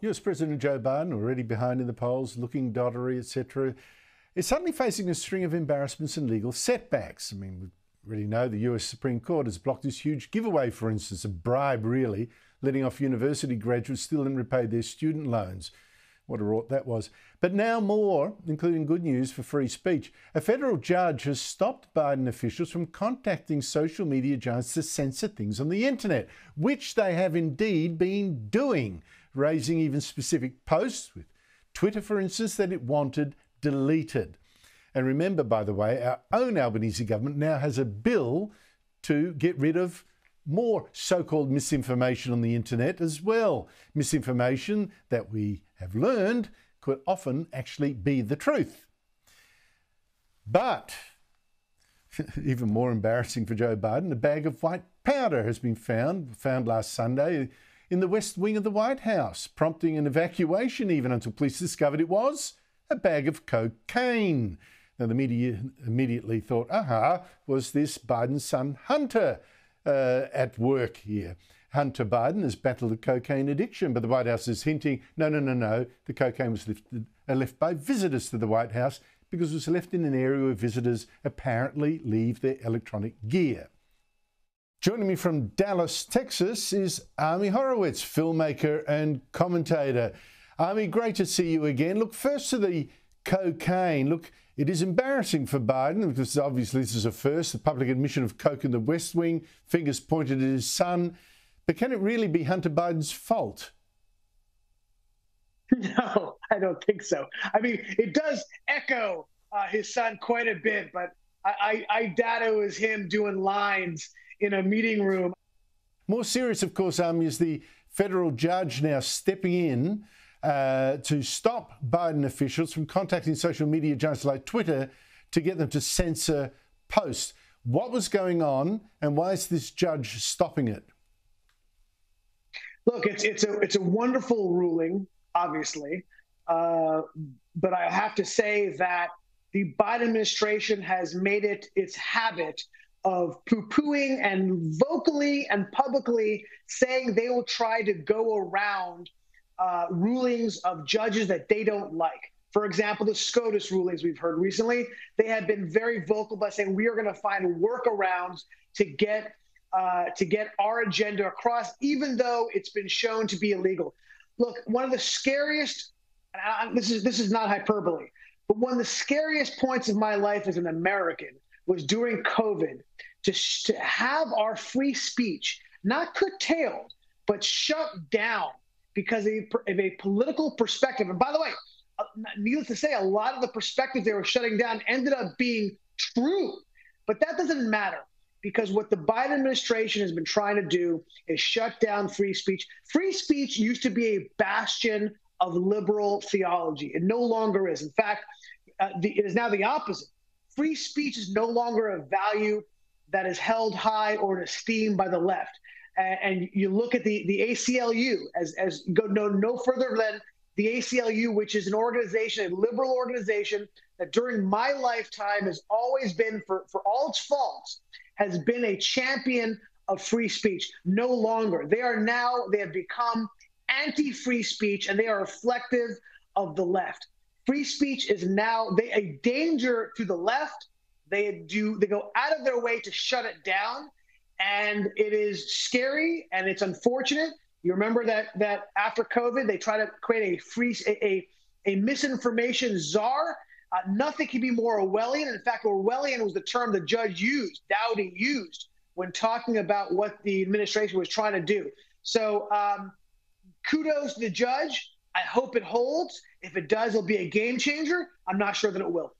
US President Joe Biden, already behind in the polls, looking doddery, etc., is suddenly facing a string of embarrassments and legal setbacks. I mean, we already know the US Supreme Court has blocked this huge giveaway, for instance, a bribe really, letting off university graduates still haven't repaid their student loans. What a rort that was. But now more, including good news for free speech. A federal judge has stopped Biden officials from contacting social media giants to censor things on the internet, which they have indeed been doing, raising even specific posts with Twitter, for instance, that it wanted deleted. And remember, by the way, our own Albanese government now has a bill to get rid of more so-called misinformation on the internet as well. Misinformation that we have learned could often actually be the truth. But even more embarrassing for Joe Biden, a bag of white powder has been found last Sunday in the West Wing of the White House, prompting an evacuation even until police discovered it was a bag of cocaine. Now, the media immediately thought, was this Biden's son Hunter at work here? Hunter Biden has battled a cocaine addiction, but the White House is hinting, no, the cocaine was left by visitors to the White House because it was left in an area where visitors apparently leave their electronic gear. Joining me from Dallas, Texas is Ami Horowitz, filmmaker and commentator. Ami, great to see you again. Look, first to the cocaine. Look, it is embarrassing for Biden because obviously this is a first, the public admission of coke in the West Wing, fingers pointed at his son. But can it really be Hunter Biden's fault? No, I don't think so. I mean, it does echo his son quite a bit, but I doubt it was him doing lines in a meeting room. More serious, of course, is the federal judge now stepping in to stop Biden officials from contacting social media giants like Twitter to get them to censor posts. What was going on, and why is this judge stopping it? Look, it's a wonderful ruling, obviously, but I have to say that the Biden administration has made it its habit of poo-pooing and vocally and publicly saying they will try to go around rulings of judges that they don't like. For example, the SCOTUS rulings we've heard recently, they have been very vocal by saying we are going to find workarounds to get our agenda across, even though it's been shown to be illegal. Look, one of the scariest, and this is not hyperbole, but one of the scariest points of my life as an American was during COVID to have our free speech not curtailed, but shut down because of a political perspective. And by the way, needless to say, a lot of the perspectives they were shutting down ended up being true. But that doesn't matter, because what the Biden administration has been trying to do is shut down free speech. Free speech used to be a bastion of liberal theology. It no longer is. In fact, it is now the opposite. Free speech is no longer a value that is held high or in esteem by the left. And you look at the ACLU as go no further than the ACLU, which is an organization, a liberal organization that during my lifetime has always been, for all its faults, has been a champion of free speech. No longer. They have become anti-free speech, and they are reflective of the left. Free speech is now a danger to the left. They go out of their way to shut it down, and it is scary and it's unfortunate. You remember that after COVID, they try to create a misinformation czar. Nothing can be more Orwellian. In fact, Orwellian was the term the judge Dowdy used when talking about what the administration was trying to do. So kudos to the judge. I hope it holds. If it does, it'll be a game changer. I'm not sure that it will.